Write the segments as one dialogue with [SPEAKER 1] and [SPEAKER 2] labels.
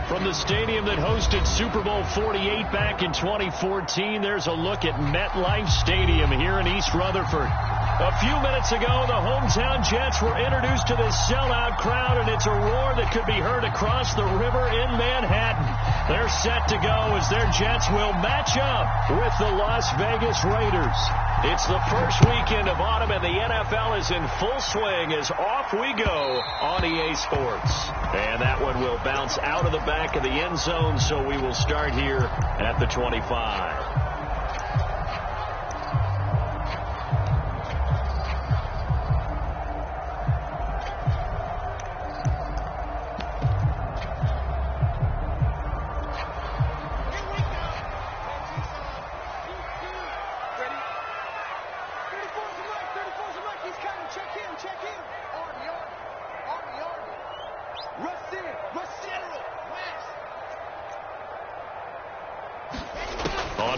[SPEAKER 1] From the stadium that hosted Super Bowl 48 back in 2014, there's a look at MetLife Stadium here in East Rutherford. A few minutes ago, the hometown Jets were introduced to this sellout crowd, and it's a roar that could be heard across the river in Manhattan. They're set to go as their Jets will match up with the Las Vegas Raiders. It's the first weekend of autumn, and the NFL is in full swing as off we go on EA Sports. And that one will bounce out of the back of the end zone, so we will start here at the 25.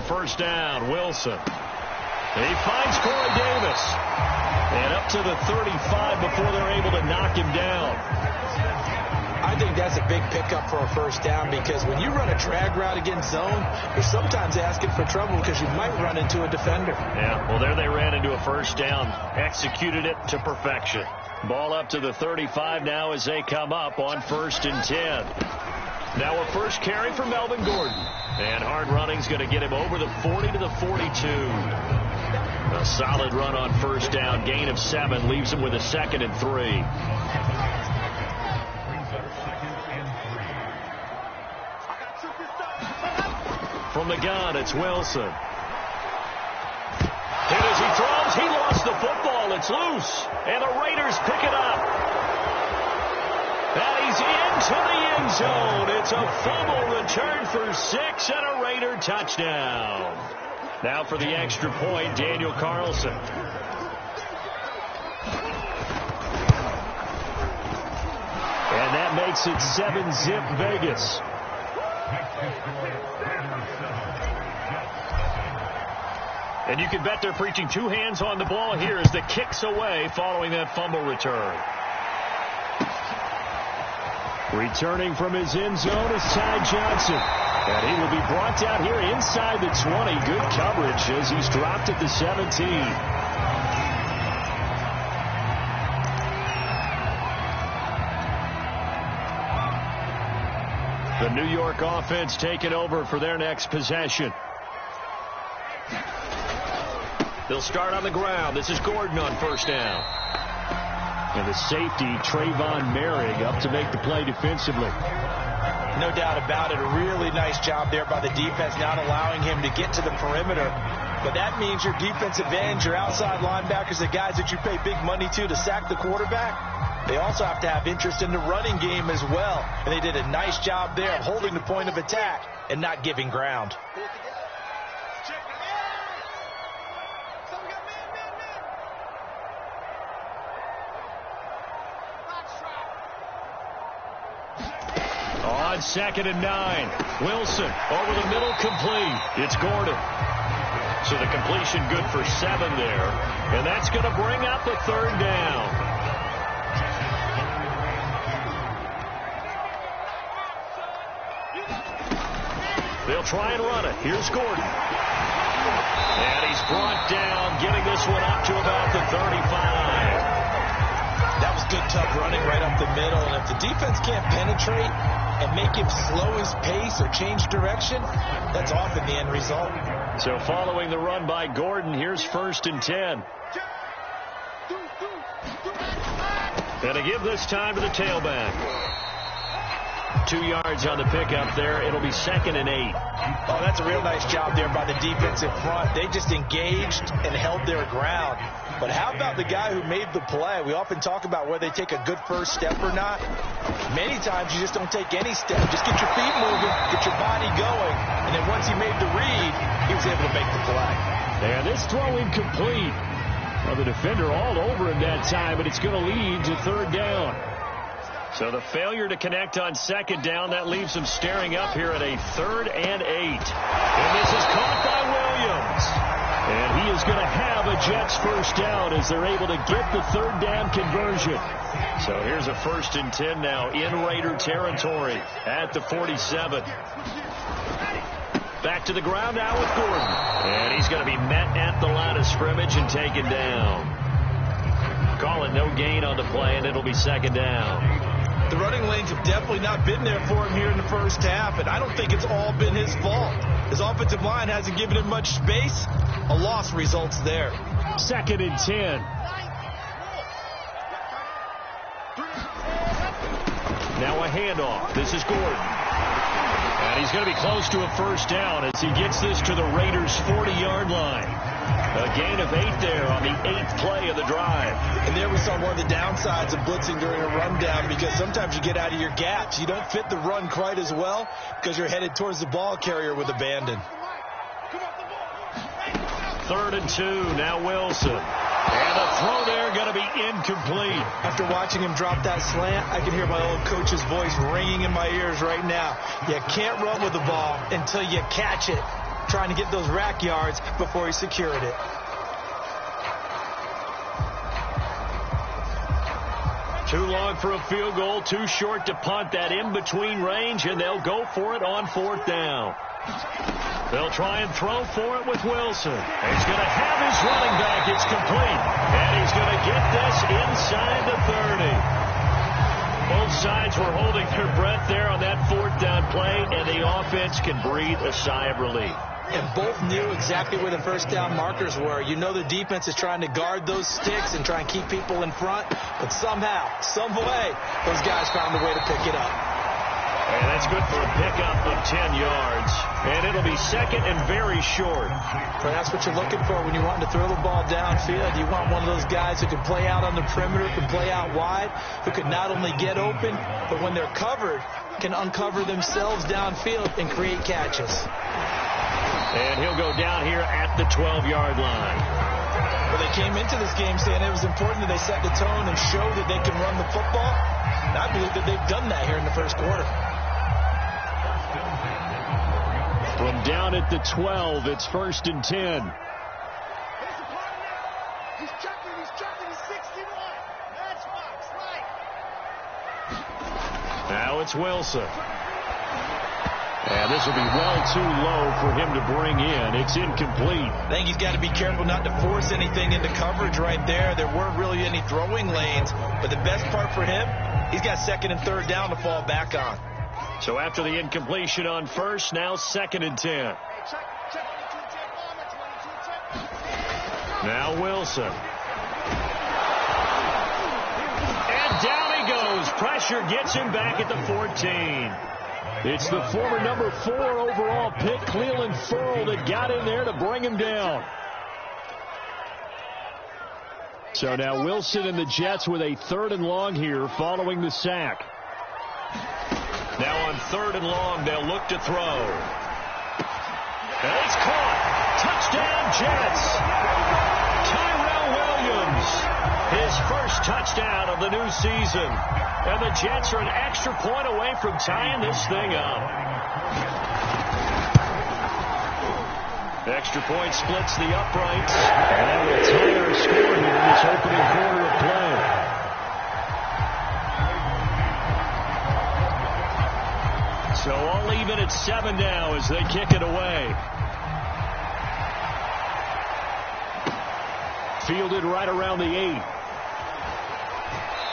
[SPEAKER 1] First down, Wilson. He finds Corey Davis. And up to the 35 before they're able to knock him down.
[SPEAKER 2] I think that's a big pickup for a first down, because when you run a drag route against zone, you're sometimes asking for trouble because you might run into a defender.
[SPEAKER 1] Yeah, well, there they ran into a first down. Executed it to perfection. Ball up to the 35 now as they come up on 1st and 10. Now a first carry for Melvin Gordon. And hard running's going to get him over the 40 to the 42. A solid run on first down. Gain of 7 leaves him with a 2nd and 3. From the gun, it's Wilson. And as he throws, he lost the football. It's loose. And the Raiders pick it up. And he's into the end zone. It's a fumble return for 6 and a Raider touchdown. Now for the extra point, Daniel Carlson. And that makes it 7-zip Vegas. And you can bet they're preaching 2 hands on the ball here as the kick's away following that fumble return. Returning from his end zone is Ty Johnson. And he will be brought down here inside the 20. Good coverage as he's dropped at the 17. The New York offense taking over for their next possession. They'll start on the ground. This is Gordon on first down. And the safety, Trayvon Merrick, up to make the play defensively.
[SPEAKER 2] No doubt about it. A really nice job there by the defense, not allowing him to get to the perimeter. But that means your defensive ends, your outside linebackers, the guys that you pay big money to sack the quarterback, they also have to have interest in the running game as well. And they did a nice job there of holding the point of attack and not giving ground. On 2nd and 9. Wilson over the middle, complete. It's Gordon. So the completion good for 7 there. And that's going to bring up a 3rd down. They'll try and run it. Here's Gordon. And he's brought down, getting this one up to about the 35. That was good, tough running right up the middle. And if the defense can't penetrate and make him slow his pace or change direction, that's often the end result. So following the run by Gordon, here's 1st and 10. And to give this time to the tailback. 2 yards on the pickup there. It'll be 2nd and 8. Oh, that's a real nice job there by the defensive front. They just engaged and held their ground. But how about the guy who made the play? We often talk about whether they take a good first step or not. Many times you just don't take any step. Just get your feet moving, get your body going, and then once he made the read, he was able to make the play. And this throw incomplete. Well, the defender all over him that time, but it's going to lead to 3rd down. So the failure to connect on 2nd down, that leaves them staring up here at a 3rd and 8. And this is caught by Williams. And he is
[SPEAKER 1] is going to have a Jets first down as they're able to get the third down conversion. So here's a 1st and 10 now in Raider territory at the 47. Back to the ground now with Gordon. And he's going to be met at the line of scrimmage and taken down. Calling no gain on the play, and it'll be 2nd down.
[SPEAKER 2] The running lanes have definitely not been there for him here in the first half, and I don't think it's all been his fault. His offensive line hasn't given him much space. A loss results there.
[SPEAKER 1] 2nd and 10. Now a handoff. This is Gordon. And he's going to be close to a first down as he gets this to the Raiders' 40-yard line. A gain of 8 there on the 8th play of the drive.
[SPEAKER 2] And there we saw one of the downsides of blitzing during a rundown, because sometimes you get out of your gaps. You don't fit the run quite as well because you're headed towards the ball carrier with abandon.
[SPEAKER 1] 3rd and 2. Now Wilson. And the throw there going to be incomplete.
[SPEAKER 2] After watching him drop that slant, I can hear my old coach's voice ringing in my ears right now. You can't run with the ball until you catch it, trying to get those rack yards before he secured it.
[SPEAKER 1] Too long for a field goal, too short to punt. That in-between range, and they'll go for it on 4th down. They'll try and throw for it with Wilson. He's going to have his running back. It's complete. And he's going to get this inside the 30. Both sides were holding their breath there on that 4th down play, and the offense can breathe a sigh of relief.
[SPEAKER 2] And both knew exactly where the first down markers were. You know the defense is trying to guard those sticks and try and keep people in front, but somehow, some way, those guys found a way to pick it up.
[SPEAKER 1] And that's good for a pickup of 10 yards. And it'll be 2nd and very short.
[SPEAKER 2] But that's what you're looking for when you're wanting to throw the ball downfield. You want one of those guys who can play out on the perimeter, can play out wide, who can not only get open, but when they're covered, can uncover themselves downfield and create catches.
[SPEAKER 1] And he'll go down here at the 12-yard line.
[SPEAKER 2] Well, they came into this game saying it was important that they set the tone and show that they can run the football. And I believe that they've done that here in the first quarter.
[SPEAKER 1] From down at the 12, it's 1st and 10.
[SPEAKER 3] He's checking, he's 61. That's right.
[SPEAKER 1] Now it's Wilson. And this will be well too low for him to bring in. It's incomplete.
[SPEAKER 2] I think he's got to be careful not to force anything into coverage right there. There weren't really any throwing lanes. But the best part for him, he's got 2nd and 3rd down to fall back on.
[SPEAKER 1] So after the incompletion on 1st, now 2nd and 10. Now Wilson. And down he goes. Pressure gets him back at the 14. It's the former number 4 overall pick, Clelin Ferrell, that got in there to bring him down. So now Wilson and the Jets with a 3rd and long here following the sack. Now on 3rd and long, they'll look to throw. And it's caught. Touchdown, Jets. Tyrell Williams, his first touchdown of the new season. And the Jets are an extra point away from tying this thing up. The extra point splits the uprights. And that will tie our score here in this opening quarter of play. So all even at 7 now as they kick it away. Fielded right around the 8.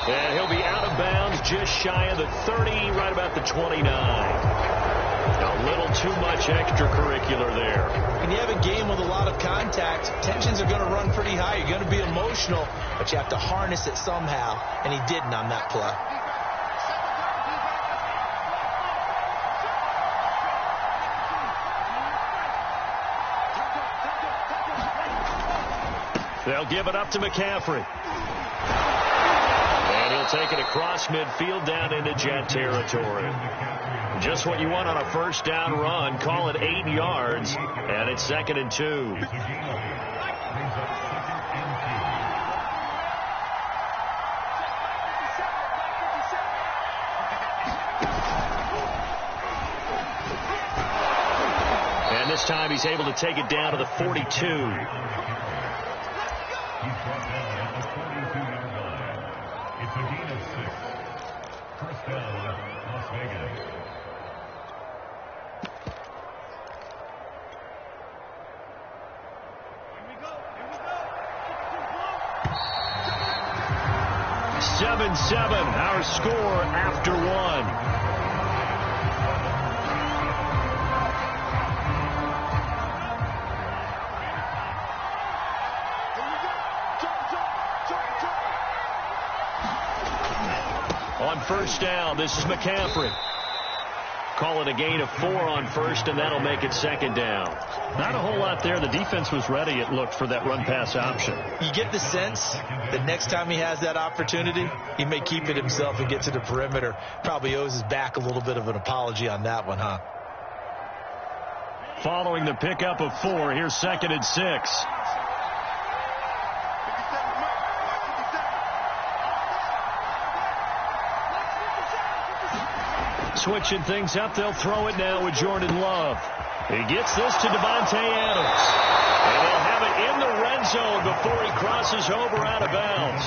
[SPEAKER 1] And he'll be out of bounds just shy of the 30, right about the 29. A little too much extracurricular there.
[SPEAKER 2] When you have a game with a lot of contact, tensions are going to run pretty high. You're going to be emotional, but you have to harness it somehow, and he didn't on that play.
[SPEAKER 1] They'll give it up to McCaffrey. And he'll take it across midfield down into Jet territory. Just what you want on a first down run. Call it 8 yards. And it's 2nd and 2. And this time he's able to take it down to the 42. 7-7, our score after one. On first down, this is McCaffrey. Call it a gain of 4 on first, and that'll make it second down. Not a whole lot there. The defense was ready, it looked, for that run-pass option.
[SPEAKER 2] You get the sense that next time he has that opportunity, he may keep it himself and get to the perimeter. Probably owes his back a little bit of an apology on that one, huh?
[SPEAKER 1] Following the pickup of 4, here's 2nd and 6. Switching things up, they'll throw it now with Jordan Love. He gets this to Davante Adams. And they'll have it in the red zone before he crosses over out of bounds.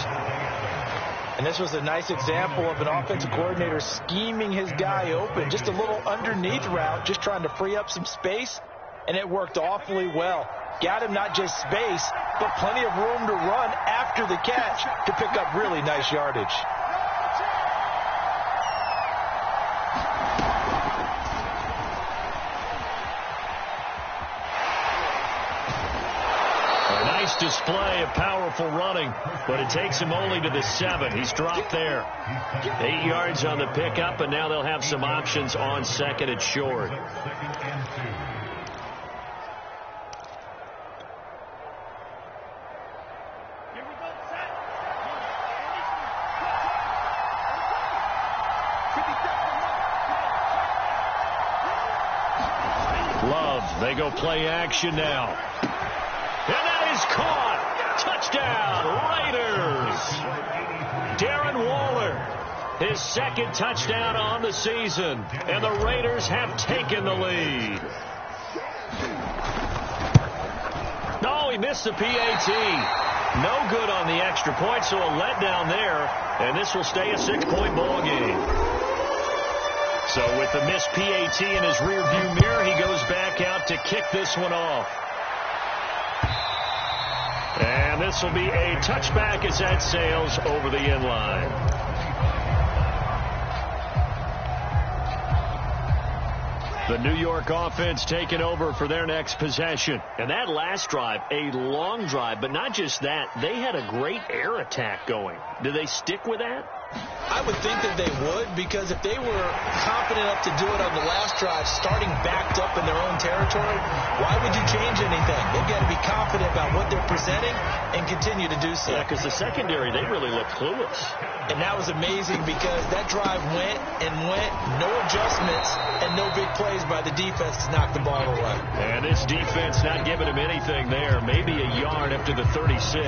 [SPEAKER 2] And this was a nice example of an offensive coordinator scheming his guy open. Just a little underneath route, just trying to free up some space. And it worked awfully well. Got him not just space, but plenty of room to run after the catch to pick up really nice yardage.
[SPEAKER 1] Display of powerful running, but it takes him only to the 7. He's dropped there. 8 yards on the pickup, and now they'll have some options on 2nd and short. Love, they go play action now. And that is caught. Touchdown, Raiders. Darren Waller, his 2nd touchdown on the season. And the Raiders have taken the lead. No, he missed the PAT. No good on the extra point, so a letdown there. And this will stay a 6-point ball game. So with the missed PAT in his rearview mirror, he goes back out to kick this one off. And this will be a touchback as that sails over the end line. The New York offense taking over for their next possession. And that last drive, a long drive, but not just that. They had a great air attack going. Do they stick with that?
[SPEAKER 2] I would think that they would, because if they were confident enough to do it on the last drive, starting backed up in their own territory, why would you change anything? They've got to be confident about what they're presenting and continue to do so.
[SPEAKER 1] Yeah, because the secondary, they really looked clueless.
[SPEAKER 2] And that was amazing because that drive went and went, no adjustments and no big plays by the defense to knock the ball away.
[SPEAKER 1] And this defense not giving him anything there, maybe a yard after the 36.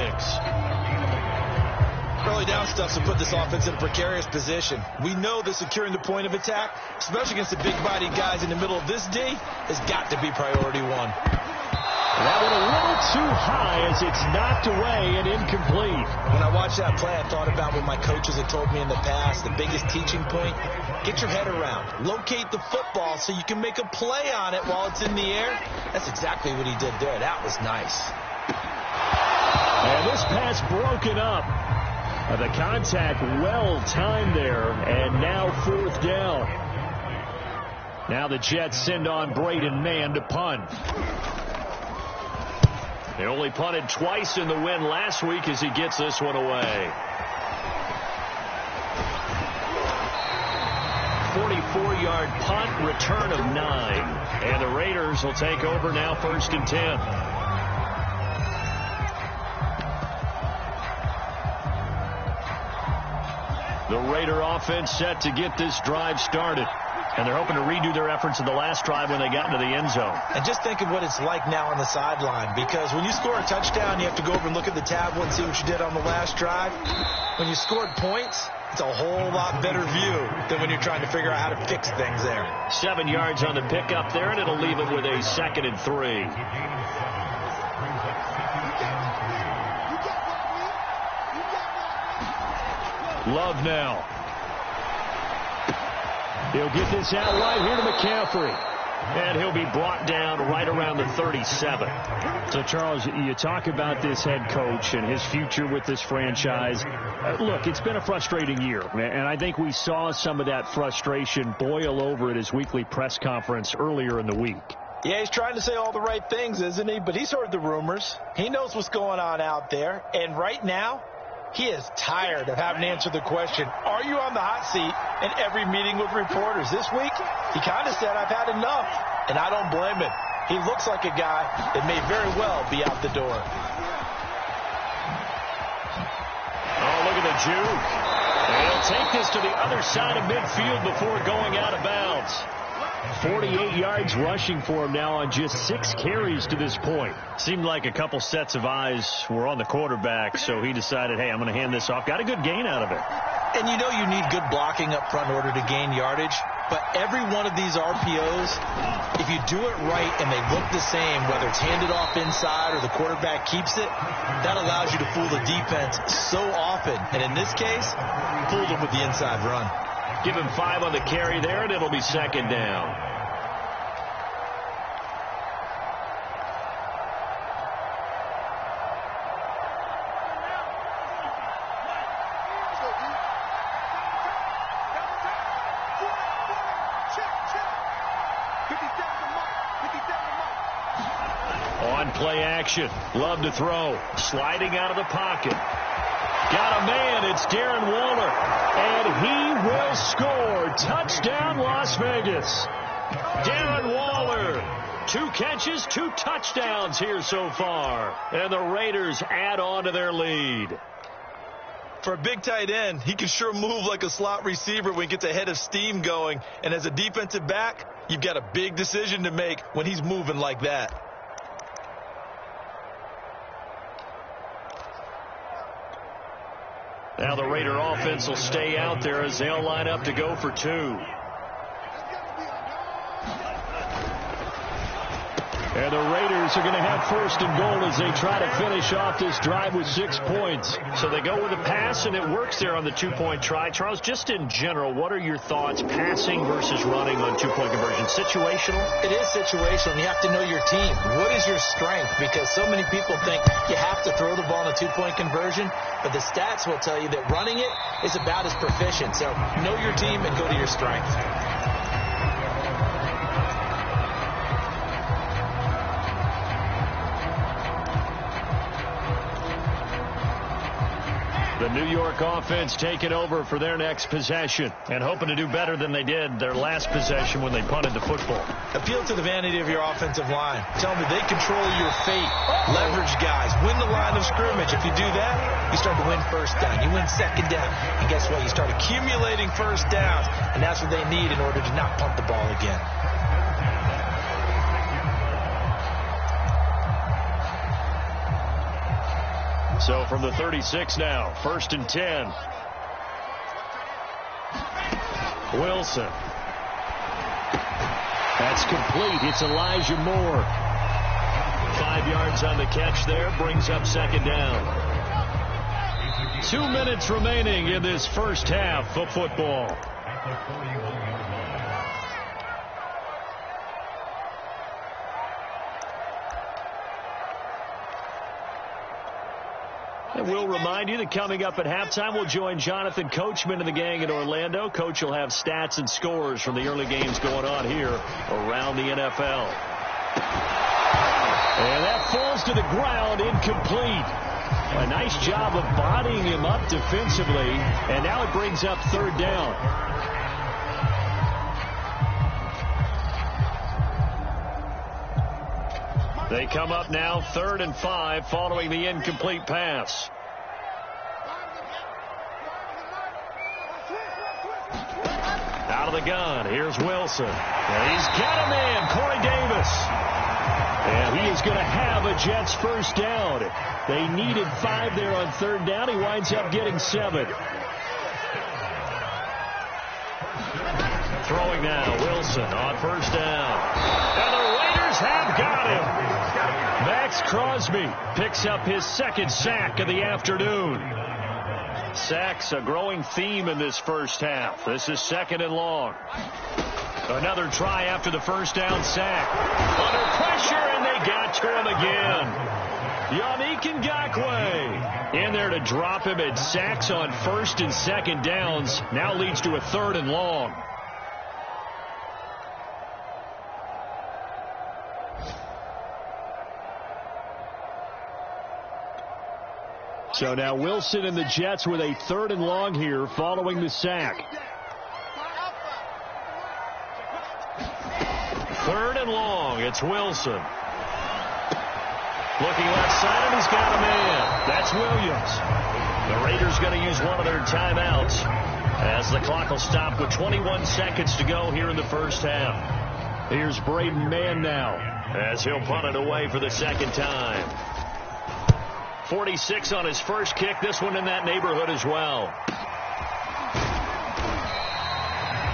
[SPEAKER 2] Early down stuff to put this offense in a precarious position. We know that securing the point of attack, especially against the big-bodied guys in the middle of this D, has got to be priority 1.
[SPEAKER 1] That one a little too high as it's knocked away and incomplete.
[SPEAKER 2] When I watched that play, I thought about what my coaches had told me in the past. The biggest teaching point, get your head around. Locate the football so you can make a play on it while it's in the air. That's exactly what he did there. That was nice.
[SPEAKER 1] And this pass broken up. The contact well timed there, and now 4th down. Now the Jets send on Braden Mann to punt. They only punted twice in the win last week as he gets this one away. 44-yard punt, return of 9. And the Raiders will take over now 1st and 10. The Raider offense set to get this drive started. And they're hoping to redo their efforts in the last drive when they got into the end zone.
[SPEAKER 2] And just think of what it's like now on the sideline. Because when you score a touchdown, you have to go over and look at the tablet and see what you did on the last drive. When you scored points, it's a whole lot better view than when you're trying to figure out how to fix things there.
[SPEAKER 1] 7 yards on the pickup there, and it'll leave them with a 2nd and 3. Love now. He'll get this out right here to McCaffrey. And he'll be brought down right around the 37.
[SPEAKER 4] So, Charles, you talk about this head coach and his future with this franchise. Look, it's been a frustrating year, and I think we saw some of that frustration boil over at his weekly press conference earlier in the week.
[SPEAKER 2] Yeah, he's trying to say all the right things, isn't he? But he's heard the rumors. He knows what's going on out there. And right now, he is tired of having to answer the question, are you on the hot seat in every meeting with reporters? This week, he kind of said, I've had enough. And I don't blame him. He looks like a guy that may very well be out the door.
[SPEAKER 1] Oh, look at the juke. And he'll take this to the other side of midfield before going out of bounds.
[SPEAKER 4] 48 yards rushing for him now on just 6 carries to this point.
[SPEAKER 1] Seemed like a couple sets of eyes were on the quarterback, so he decided, hey, I'm going to hand this off. Got a good gain out of it.
[SPEAKER 2] And you know you need good blocking up front in order to gain yardage. But every one of these RPOs, if you do it right and they look the same, whether it's handed off inside or the quarterback keeps it, that allows you to fool the defense so often. And in this case, fooled them with the inside run.
[SPEAKER 1] Give him 5 on the carry there, and it'll be second down. On play action. Love to throw. Sliding out of the pocket. Got a man. It's Darren Waller. And he will score. Touchdown, Las Vegas. Darren Waller. 2 catches, 2 touchdowns here so far. And the Raiders add on to their lead.
[SPEAKER 2] For a big tight end, he can sure move like a slot receiver when he gets a head of steam going. And as a defensive back, you've got a big decision to make when he's moving like that.
[SPEAKER 1] Now the Raider offense will stay out there as they'll line up to go for 2. And the Raiders are going to have 1st and goal as they try to finish off this drive with 6 points. So they go with a pass, and it works there on the 2-point try. Charles, just in general, what are your thoughts passing versus running on 2-point conversion? Situational?
[SPEAKER 2] It is situational. You have to know your team. What is your strength? Because so many people think you have to throw the ball in a 2-point conversion, but the stats will tell you that running it is about as proficient. So know your team and go to your strength.
[SPEAKER 1] The New York offense taking over for their next possession and hoping to do better than they did their last possession when they punted the football.
[SPEAKER 2] Appeal to the vanity of your offensive line. Tell them they control your fate. Leverage guys. Win the line of scrimmage. If you do that, you start to win 1st down. You win 2nd down. And guess what? You start accumulating 1st downs. And that's what they need in order to not punt the ball again.
[SPEAKER 1] So from the 36 now, 1st and 10. Wilson. That's complete. It's Elijah Moore. 5 yards on the catch there. Brings up 2nd down. 2 minutes remaining in this first half of football. And we'll remind you that coming up at halftime, we'll join Jonathan Coachman and the gang in Orlando. Coach will have stats and scores from the early games going on here around the NFL. And that falls to the ground, incomplete. A nice job of bodying him up defensively. And now it brings up 3rd down. They come up now 3rd and 5 following the incomplete pass. Out of the gun. Here's Wilson. And he's got a man, Corey Davis. And he is going to have a Jets 1st down. They needed 5 there on 3rd down. He winds up getting 7. Throwing now, Wilson on 1st down. And the Raiders have got him. Max Crosby picks up his 2nd sack of the afternoon. Sacks a growing theme in this first half. This is 2nd and long. Another try after the first down sack. Under pressure, and they got to him again. Yannick Ngakoue in there to drop him at sacks on first and second downs. Now leads to a 3rd and long. So now Wilson and the Jets with a 3rd and long here following the sack. 3rd and long. It's Wilson. Looking left side, and he's got a man. That's Williams. The Raiders going to use one of their timeouts as the clock will stop with 21 seconds to go here in the first half. Here's Braden Mann now as he'll punt it away for the second time. 46 on his first kick. This one in that neighborhood as well.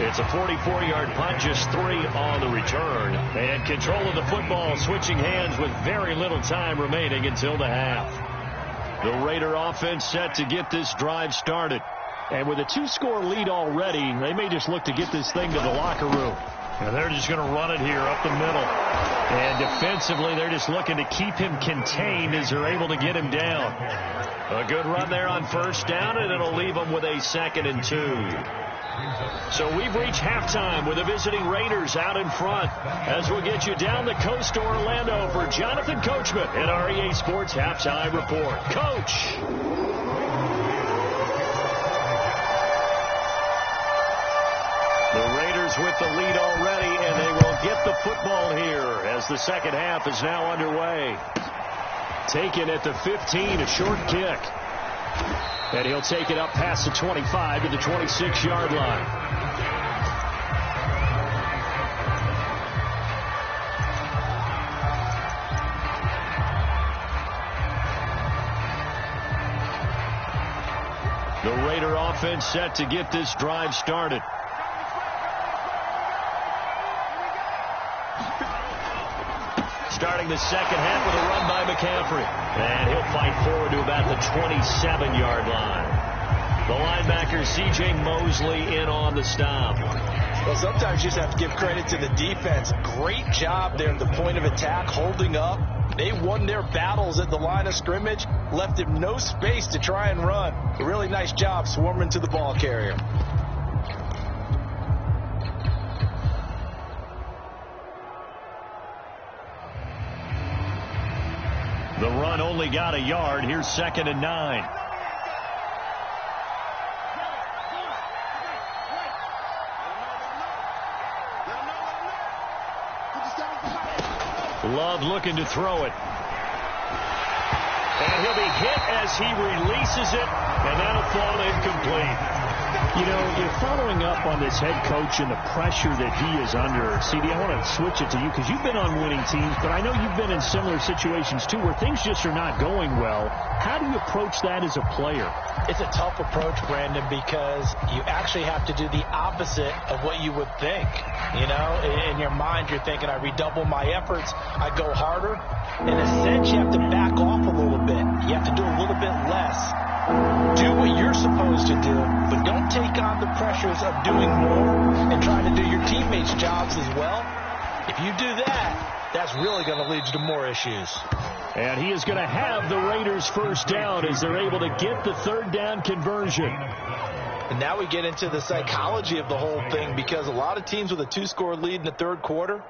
[SPEAKER 1] It's a 44-yard punt, just 3 on the return. And control of the football, switching hands with very little time remaining until the half. The Raider offense set to get this drive started. And with a 2-score lead already, they may just look to get this thing to the locker room. And they're just going to run it here up the middle. And defensively, they're just looking to keep him contained as they're able to get him down. A good run there on first down, and it'll leave them with a 2nd and 2. So we've reached halftime with the visiting Raiders out in front as we'll get you down the coast to Orlando for Jonathan Coachman at our EA Sports Halftime Report. Coach. The Raiders with the lead already, and they will get the football here as the second half is now underway. Taken at the 15, a short kick. And he'll take it up past the 25 to the 26-yard line. The Raider offense set to get this drive started. Starting the second half with a run by McCaffrey. And he'll fight forward to about the 27-yard line. The linebacker, C.J. Mosley, in on the stop.
[SPEAKER 2] Well, sometimes you just have to give credit to the defense. Great job there at the point of attack, holding up. They won their battles at the line of scrimmage, left him no space to try and run. A really nice job swarming to the ball carrier.
[SPEAKER 1] The run only got a yard. Here's 2nd and 9. Love looking to throw it. And he'll be hit as he releases it, and that'll fall incomplete. You know, you're following up on this head coach and the pressure that he is under. CD, I want to switch it to you because you've been on winning teams, but I know you've been in similar situations too where things just are not going well. How do you approach that as a player?
[SPEAKER 2] It's a tough approach, Brandon, because you actually have to do the opposite of what you would think. You know, in your mind, you're thinking, I redouble my efforts, I go harder. In a sense, you have to back off a little bit. You have to do a little bit less. Do what you're supposed to do, but don't take on the pressures of doing more and trying to do your teammates' jobs as well. If you do that, that's really going to lead you to more issues.
[SPEAKER 1] And he is going to have the Raiders first down as they're able to get the 3rd down conversion.
[SPEAKER 2] And now we get into the psychology of the whole thing, because a lot of teams with a 2-score lead in the 3rd quarter,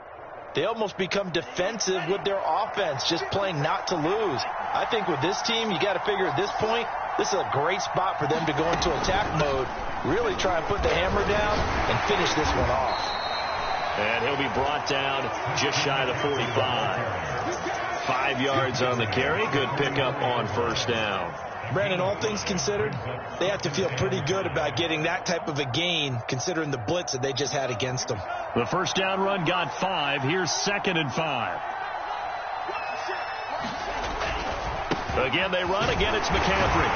[SPEAKER 2] they almost become defensive with their offense, just playing not to lose. I think with this team, you got to figure at this point, this is a great spot for them to go into attack mode, really try and put the hammer down and finish this one off.
[SPEAKER 1] And he'll be brought down just shy of the 45. 5 yards on the carry. Good pickup on first down.
[SPEAKER 2] Brandon, all things considered, they have to feel pretty good about getting that type of a gain, considering the blitz that they just had against them.
[SPEAKER 1] The first down run got 5. Here's 2nd and 5. Again, they run. Again, it's McCaffrey.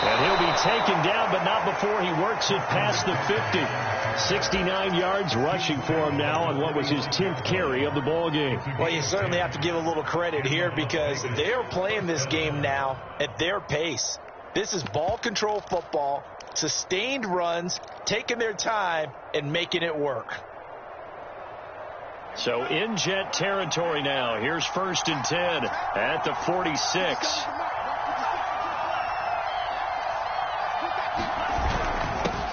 [SPEAKER 1] And he'll be taken down, but not before he works it past the 50. 69 yards rushing for him now on what was his 10th carry of the ball game.
[SPEAKER 2] Well, you certainly have to give a little credit here because they're playing this game now at their pace. This is ball control football. sustained runs, taking their time, and making it work.
[SPEAKER 1] So in Jet territory now. Here's 1st and 10 at the 46.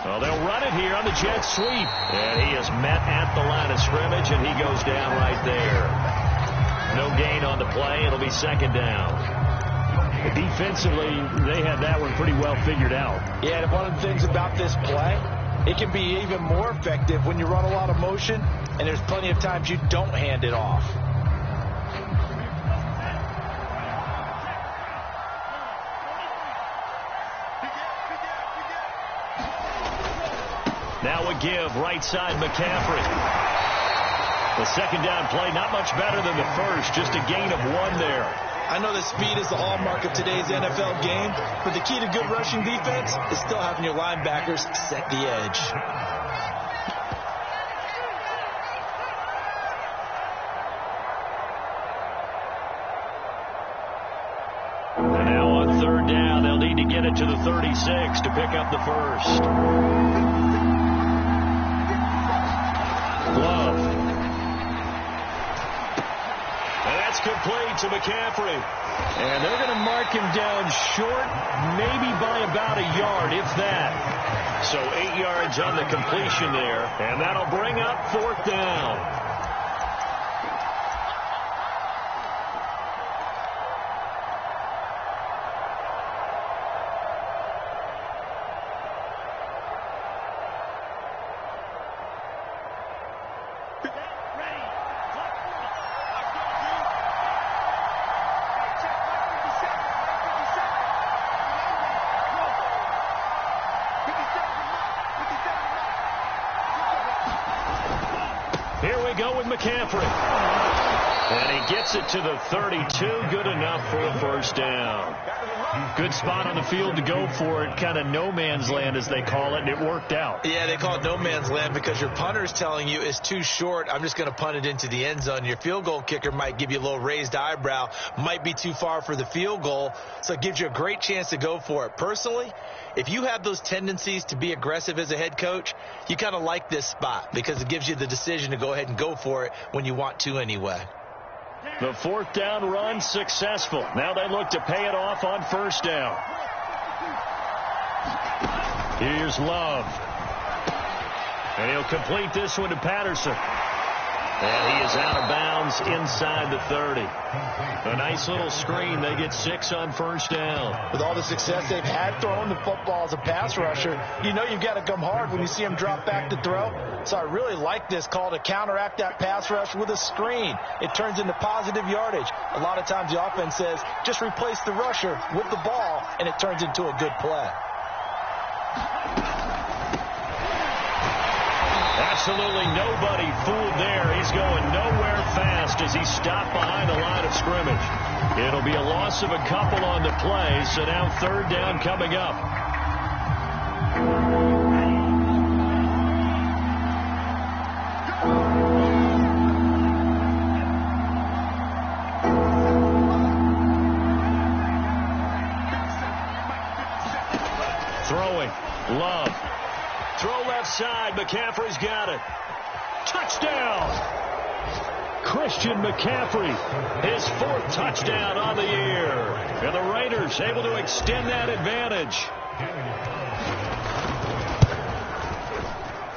[SPEAKER 1] Well, they'll run it here on the Jet sweep. And he is met at the line of scrimmage, and he goes down right there. No gain on the play. It'll be 2nd down. Defensively, they had that one pretty well figured out.
[SPEAKER 2] Yeah, and one of the things about this play, it can be even more effective when you run a lot of motion, and there's plenty of times you don't hand it off.
[SPEAKER 1] Now a give, right side McCaffrey. The 2nd down play, not much better than the first, just a gain of 1 there.
[SPEAKER 2] I know that speed is the hallmark of today's NFL game, but the key to good rushing defense is still having your linebackers set the edge.
[SPEAKER 1] And now on 3rd down, they'll need to get it to the 36 to pick up the first. Love. And that's complete to McCaffrey. And they're going to mark him down short, maybe by about a yard, if that. So 8 yards on the completion there. And that'll bring up 4th down. Go with McCaffrey. And he gets it to the 32. Good enough for a 1st down. Good spot on the field to go for it. Kind of no man's land, as they call it, and it worked out.
[SPEAKER 2] Yeah, they call it no man's land because your punter's telling you it's too short. I'm just going to punt it into the end zone. Your field goal kicker might give you a little raised eyebrow. Might be too far for the field goal. So it gives you a great chance to go for it. Personally, if you have those tendencies to be aggressive as a head coach, you kind of like this spot because it gives you the decision to go ahead and go for it when you want to anyway.
[SPEAKER 1] The 4th down run successful. Now they look to pay it off on 1st down. Here's Love. And he'll complete this one to Patterson. And he is out of bounds inside the 30. A nice little screen. They get 6 on 1st down.
[SPEAKER 2] With all the success they've had throwing the football as a pass rusher, you know you've got to come hard when you see him drop back to throw. So I really like this call to counteract that pass rush with a screen. It turns into positive yardage. A lot of times the offense says, just replace the rusher with the ball, and it turns into a good play.
[SPEAKER 1] Absolutely nobody fooled there. He's going nowhere fast as he stopped behind the line of scrimmage. It'll be a loss of a couple on the play, so now 3rd down coming up. Throwing. Love. Throw left side. McCaffrey's got it. Touchdown. Christian McCaffrey, his 4th touchdown on the year. And the Raiders able to extend that advantage.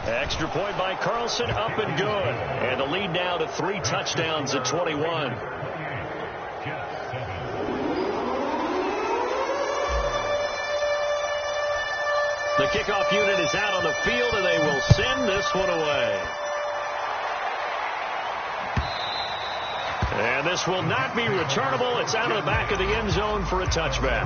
[SPEAKER 1] Extra point by Carlson, up and good. And the lead now to 3 touchdowns at 21. The kickoff unit is out on the field, and they will send this one away. And this will not be returnable. It's out of the back of the end zone for a touchback.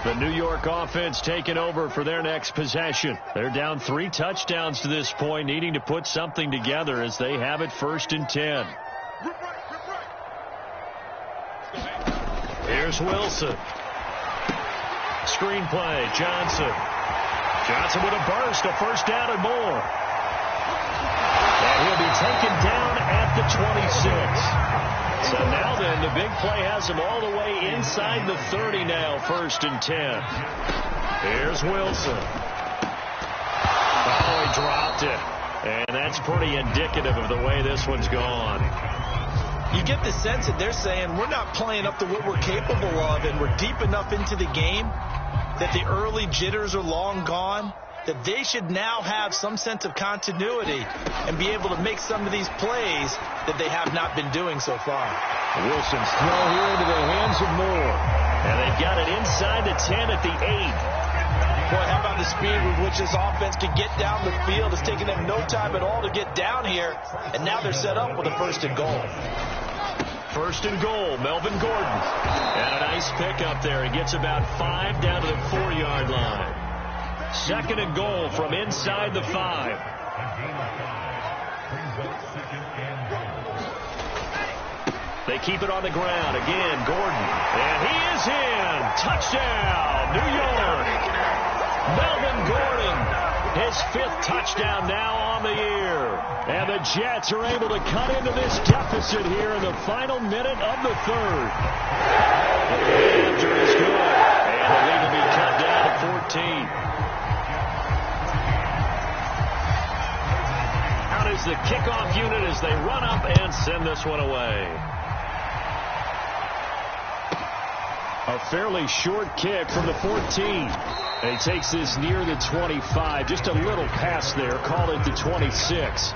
[SPEAKER 1] The New York offense taking over for their next possession. They're down 3 touchdowns to this point, needing to put something together as they have it 1st and 10. Here's Wilson. screenplay. Johnson with a burst, a first down and more. And he'll be taken down at the 26. So now then, the big play has him all the way inside the 30 now, 1st and 10. Here's Wilson. Oh, he dropped it. And that's pretty indicative of the way this one's gone.
[SPEAKER 2] You get the sense that they're saying we're not playing up to what we're capable of, and we're deep enough into the game that the early jitters are long gone, that they should now have some sense of continuity and be able to make some of these plays that they have not been doing so far.
[SPEAKER 1] Wilson's throw here into the hands of Moore. And they've got it inside the 10 at the 8.
[SPEAKER 2] Boy, how about the speed with which this offense can get down the field? It's taken them no time at all to get down here, and now they're set up with a 1st and goal.
[SPEAKER 1] 1st and goal, Melvin Gordon. And a nice pickup there. He gets about 5 down to the 4-yard line. 2nd and goal from inside the 5. They keep it on the ground. Again, Gordon. And he is in. Touchdown, New York. Melvin Gordon, his 5th touchdown now on the year. And the Jets are able to cut into this deficit here in the final minute of the 3rd. The answer is good. And the lead will be cut down to 14. Out is the kickoff unit as they run up and send this one away. A fairly short kick from the 14. And he takes this near the 25. Just a little pass there. Call it the 26.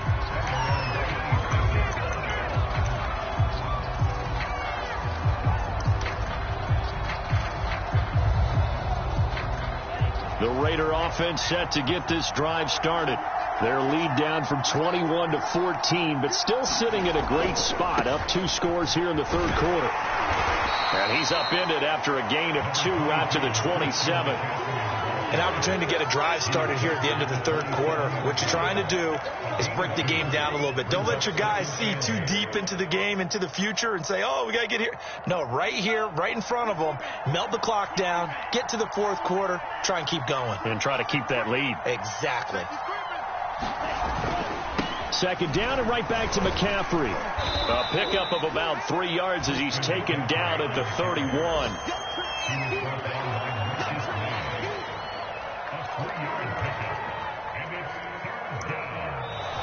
[SPEAKER 1] The Raider offense set to get this drive started. Their lead down from 21 to 14, but still sitting at a great spot. Up 2 scores here in the 3rd quarter. And he's upended after a gain of 2 out to the 27.
[SPEAKER 2] An opportunity to get a drive started here at the end of the 3rd quarter. What you're trying to do is break the game down a little bit. Don't let your guys see too deep into the game, into the future, and say, oh, we got to get here. No, right here, right in front of them, melt the clock down, get to the 4th quarter, try and keep going.
[SPEAKER 1] And try to keep that lead.
[SPEAKER 2] Exactly.
[SPEAKER 1] 2nd down and right back to McCaffrey. A pickup of about 3 yards as he's taken down at the 31.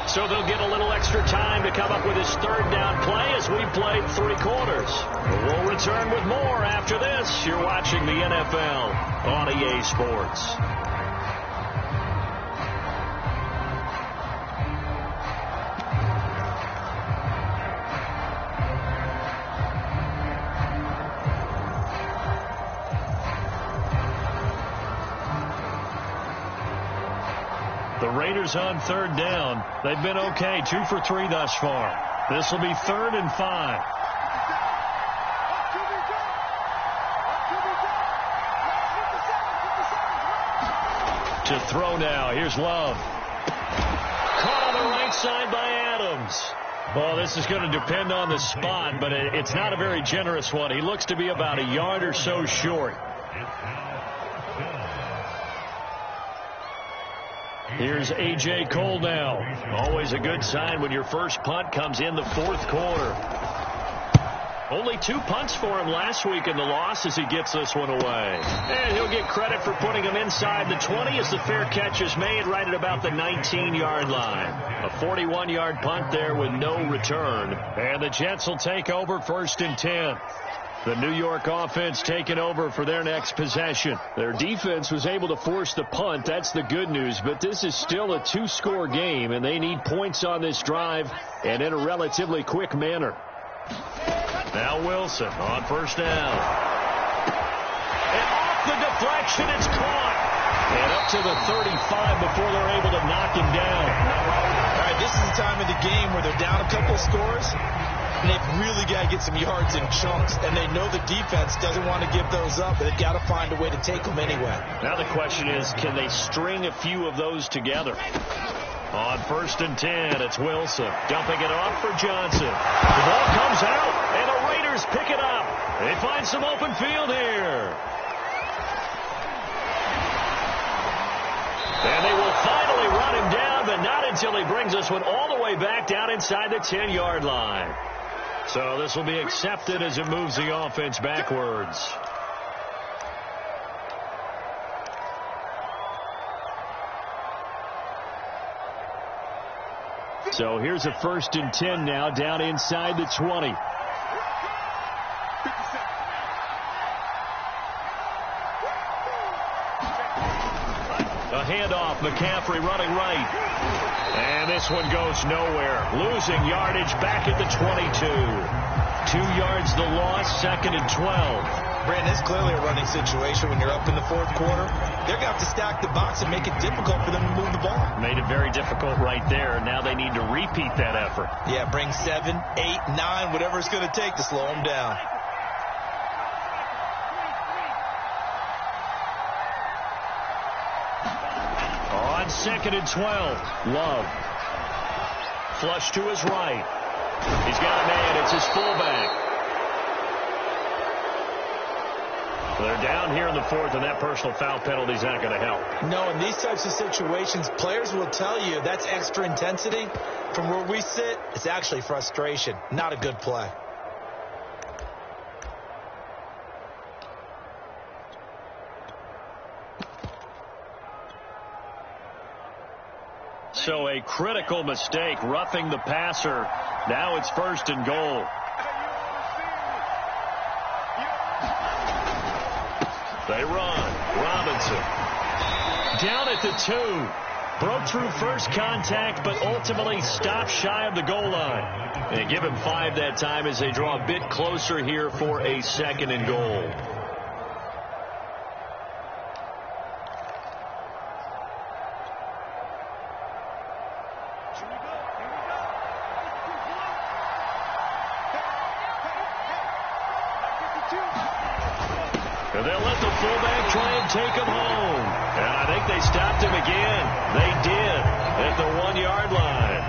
[SPEAKER 1] So they'll get a little extra time to come up with his 3rd down play as we've played 3 quarters. We'll return with more after this. You're watching the NFL on EA Sports. The Raiders on 3rd down. They've been okay, 2 for 3 thus far. This will be 3rd and 5. To throw now. Here's Love. Caught on the right side by Adams. Well, this is going to depend on the spot, but it's not a very generous one. He looks to be about a yard or so short. Here's A.J. Cole now. Always a good sign when your first punt comes in the 4th quarter. Only 2 punts for him last week in the loss as he gets this one away. And he'll get credit for putting him inside the 20 as the fair catch is made right at about the 19-yard line. A 41-yard punt there with no return. And the Jets will take over 1st and 10. The New York offense taking over for their next possession. Their defense was able to force the punt. That's the good news. But this is still a 2-score game, and they need points on this drive and in a relatively quick manner. Now Wilson on 1st down. And off the deflection, it's caught. And up to the 35 before they're able to knock him down.
[SPEAKER 2] All right, this is the time of the game where they're down a couple of scores. And they've really got to get some yards in chunks. And they know the defense doesn't want to give those up, but they've got to find a way to take them anyway.
[SPEAKER 1] Now the question is, can they string a few of those together? On 1st and 10, it's Wilson. Dumping it off for Johnson. The ball comes out, and the Raiders pick it up. They find some open field here. And they will finally run him down, but not until he brings this one all the way back down inside the 10-yard line. So this will be accepted as it moves the offense backwards.
[SPEAKER 4] So here's a 1st and 10 now, down inside the 20.
[SPEAKER 1] A handoff, McCaffrey running right. And this one goes nowhere. Losing yardage back at the 22. 2 yards the loss, 2nd and 12.
[SPEAKER 2] Brandon, it's clearly a running situation when you're up in the 4th quarter. They're going to have to stack the box and make it difficult for them to move the ball.
[SPEAKER 1] Made it very difficult right there. Now they need to repeat that effort.
[SPEAKER 2] Yeah, bring 7, 8, 9, whatever it's going to take to slow them down.
[SPEAKER 1] On 2nd and 12, Love. Flush to his right. He's got a man. It's his fullback. They're down here in the 4th, and that personal foul penalty is not going to help.
[SPEAKER 2] No, in these types of situations, players will tell you that's extra intensity. From where we sit, it's actually frustration. Not a good play.
[SPEAKER 1] So a critical mistake, roughing the passer. Now it's 1st and goal. They run. Robinson. Down at the 2. Broke through first contact, but ultimately stopped shy of the goal line. They give him 5 that time as they draw a bit closer here for a 2nd and goal. And they'll let the fullback try and take him home. And I think they stopped him again. They did at the 1-yard line.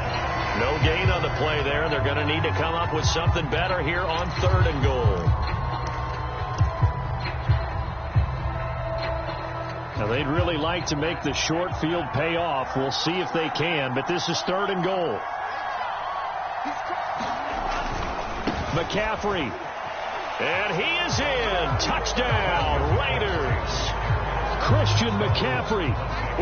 [SPEAKER 1] No gain on the play there. They're going to need to come up with something better here on 3rd and goal.
[SPEAKER 4] Now they'd really like to make the short field pay off. We'll see if they can, but this is 3rd and goal. McCaffrey. And he is in. Touchdown, Raiders. Christian McCaffrey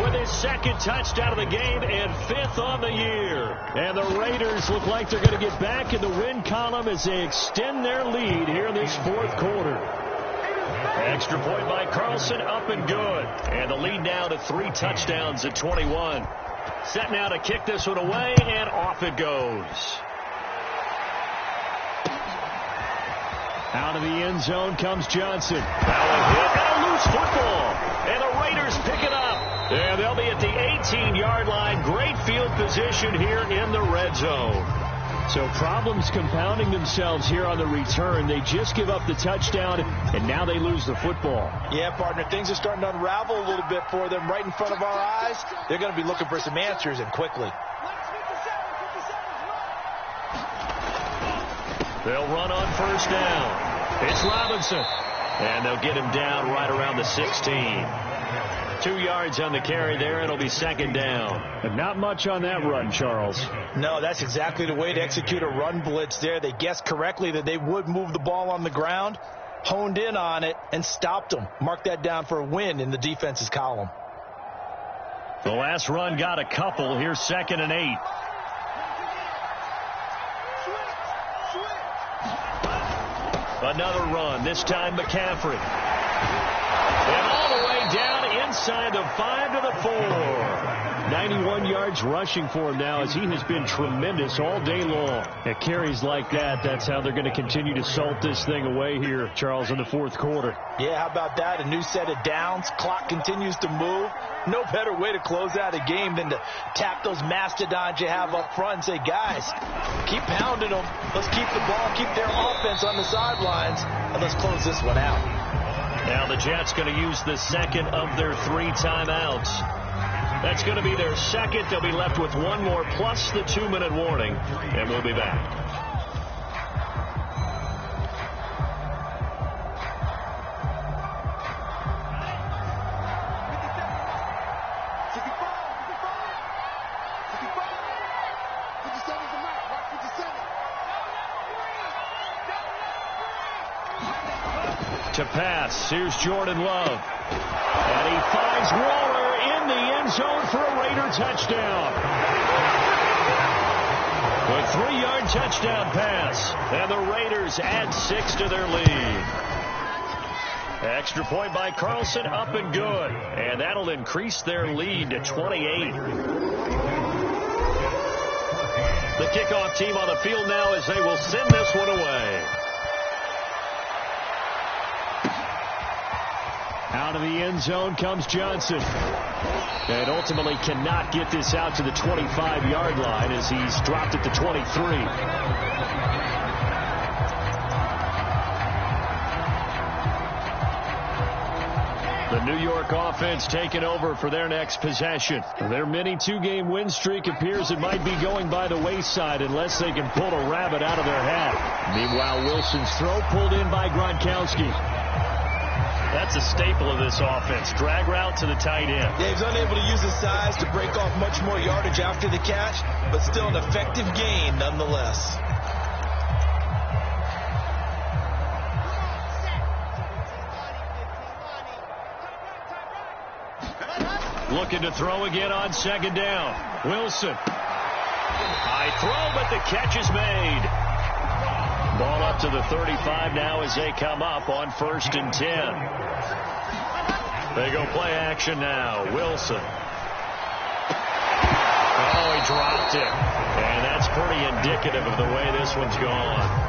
[SPEAKER 4] with his 2nd touchdown of the game and 5th on the year. And the Raiders look like they're going to get back in the win column as they extend their lead here in this 4th quarter. Extra point by Carlson, up and good. And the lead now to 3 touchdowns at 21. Set now to kick this one away, and off it goes. Out of the end zone comes Johnson.
[SPEAKER 1] Now a hit and a loose football. And the Raiders pick it up. And they'll be at the 18-yard line. Great field position here in the red zone.
[SPEAKER 4] So problems compounding themselves here on the return. They just give up the touchdown, and now they lose the football.
[SPEAKER 2] Yeah, partner, things are starting to unravel a little bit for them right in front of our eyes. They're going to be looking for some answers, and quickly.
[SPEAKER 1] They'll run on 1st down. It's Robinson. And they'll get him down right around the 16. 2 yards on the carry there. It'll be 2nd down.
[SPEAKER 4] And not much on that run, Charles.
[SPEAKER 2] No, that's exactly the way to execute a run blitz there. They guessed correctly that they would move the ball on the ground, honed in on it, and stopped them. Mark that down for a win in the defense's column.
[SPEAKER 1] The last run got a couple. Here's 2nd and 8. Another run, this time McCaffrey. And all the way down inside the 5 to the 4.
[SPEAKER 4] 91 yards rushing for him now as he has been tremendous all day long. At carries like that, that's how they're going to continue to salt this thing away here, Charles, in the 4th quarter.
[SPEAKER 2] Yeah, how about that? A new set of downs. Clock continues to move. No better way to close out a game than to tap those mastodons you have up front and say, guys, keep pounding them. Let's keep the ball, keep their offense on the sidelines, and let's close this one out.
[SPEAKER 1] Now the Jets going to use the 2nd of their 3 timeouts. That's going to be their 2nd. They'll be left with 1 more plus the 2-minute warning, and we'll be back.
[SPEAKER 3] $55.
[SPEAKER 1] to pass. Here's Jordan Love. And he finds Waller in the end zone for a Raider touchdown. A 3-yard touchdown pass. And the Raiders add 6 to their lead. Extra point by Carlson, up and good. And that'll increase their lead to 28. The kickoff team on the field now as they will send this one away. Out of the end zone comes Johnson. And ultimately cannot get this out to the 25-yard line as he's dropped at the 23. The New York offense taking over for their next possession. Their mini 2-game win streak appears it might be going by the wayside unless they can pull a rabbit out of their hat. Meanwhile, Wilson's throw pulled in by Gronkowski. That's a staple of this offense. Drag route to the tight end.
[SPEAKER 2] Yeah, he's unable to use his size to break off much more yardage after the catch, but still an effective gain nonetheless.
[SPEAKER 1] Looking to throw again on second down. Wilson. High throw, but the catch is made. Ball up to the 35 now as they come up on 1st and 10. They go play action now. Wilson. Oh, he dropped it. And that's pretty indicative of the way this one's gone.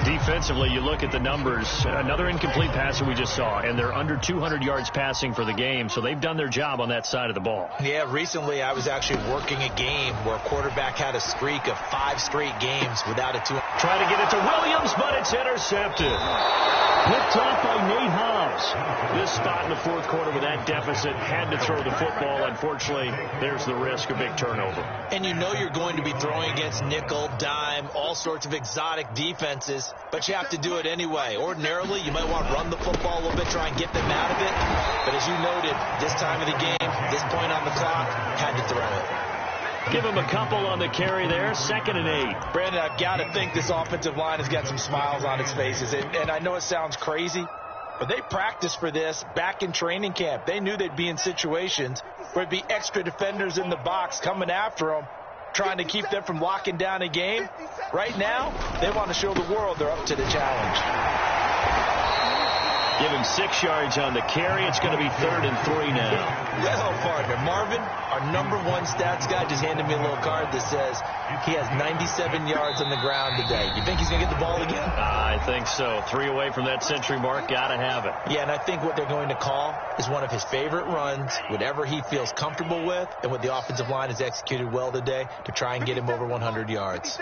[SPEAKER 1] Defensively, you look at the numbers. Another incomplete passer we just saw, and they're under 200 yards passing for the game, so they've done their job on that side of the ball.
[SPEAKER 2] Yeah, recently I was actually working a game where a quarterback had a streak of 5 straight games without a 2.
[SPEAKER 1] Trying to get it to Williams, but it's intercepted. Picked off by Nate Hobbs. This spot in the 4th quarter with that deficit, had to throw the football. Unfortunately, there's the risk of big turnover.
[SPEAKER 2] And you know you're going to be throwing against nickel, dime, all sorts of exotic defenses, but you have to do it anyway. Ordinarily, you might want to run the football a little bit, try and get them out of it. But as you noted, this time of the game, this point on the clock, had to throw it.
[SPEAKER 1] Give him a couple on the carry there. 2nd and 8.
[SPEAKER 2] Brandon, I've got to think this offensive line has got some smiles on its faces. And I know it sounds crazy, but they practiced for this back in training camp. They knew they'd be in situations where there'd be extra defenders in the box coming after them, trying to keep them from locking down a game. Right now, they want to show the world they're up to the challenge.
[SPEAKER 1] Give him 6 yards on the carry. It's going to be 3rd and 3 now.
[SPEAKER 2] Well, partner, Marvin, our #1 stats guy, just handed me a little card that says he has 97 yards on the ground today. You think he's going to get the ball again?
[SPEAKER 1] I think so. 3 away from that century mark. Got to have it.
[SPEAKER 2] Yeah, and I think what they're going to call is one of his favorite runs, whatever he feels comfortable with, and what the offensive line has executed well today to try and get him over 100 yards.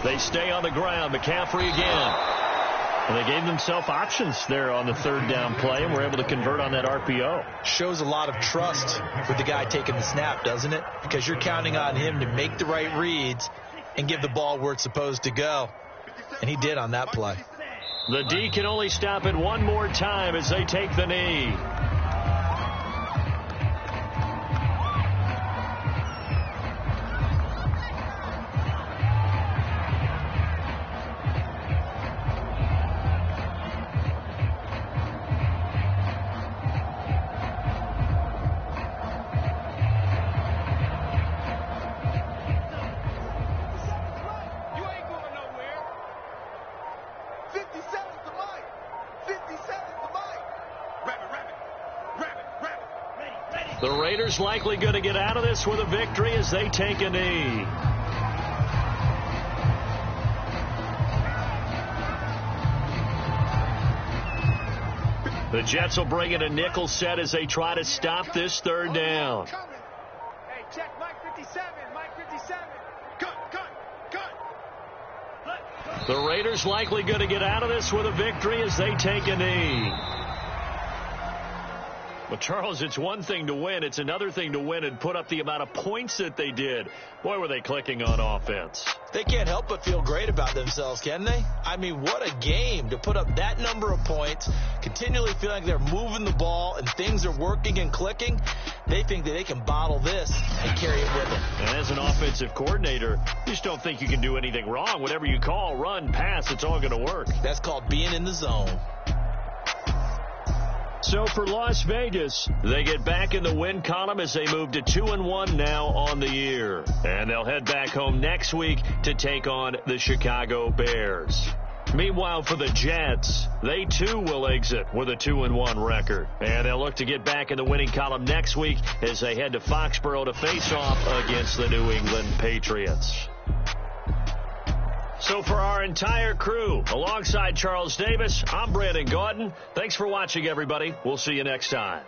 [SPEAKER 1] They stay on the ground. McCaffrey again. And they gave themselves options there on the 3rd down play, and were able to convert on that RPO.
[SPEAKER 2] Shows a lot of trust with the guy taking the snap, doesn't it? Because you're counting on him to make the right reads and give the ball where it's supposed to go. And he did on that play.
[SPEAKER 1] The D can only stop it one more time as they take the knee. The Raiders likely going to get out of this with a victory as they take a knee. The Jets will bring in a nickel set as they try to stop this 3rd down.
[SPEAKER 3] Hey, check Mike 57. Mike 57. Good.
[SPEAKER 1] The Raiders likely going to get out of this with a victory as they take a knee. Well, Charles, it's one thing to win. It's another thing to win and put up the amount of points that they did. Boy, were they clicking on offense.
[SPEAKER 2] They can't help but feel great about themselves, can they? I mean, what a game to put up that number of points, continually feel like they're moving the ball and things are working and clicking. They think that they can bottle this and carry it with them.
[SPEAKER 1] And as an offensive coordinator, you just don't think you can do anything wrong. Whatever you call, run, pass, it's all going to work.
[SPEAKER 2] That's called being in the zone.
[SPEAKER 1] So for Las Vegas, they get back in the win column as they move to 2-1 now on the year. And they'll head back home next week to take on the Chicago Bears. Meanwhile, for the Jets, they too will exit with a 2-1 record. And they'll look to get back in the winning column next week as they head to Foxborough to face off against the New England Patriots. So for our entire crew, alongside Charles Davis, I'm Brandon Gaudin. Thanks for watching, everybody. We'll see you next time.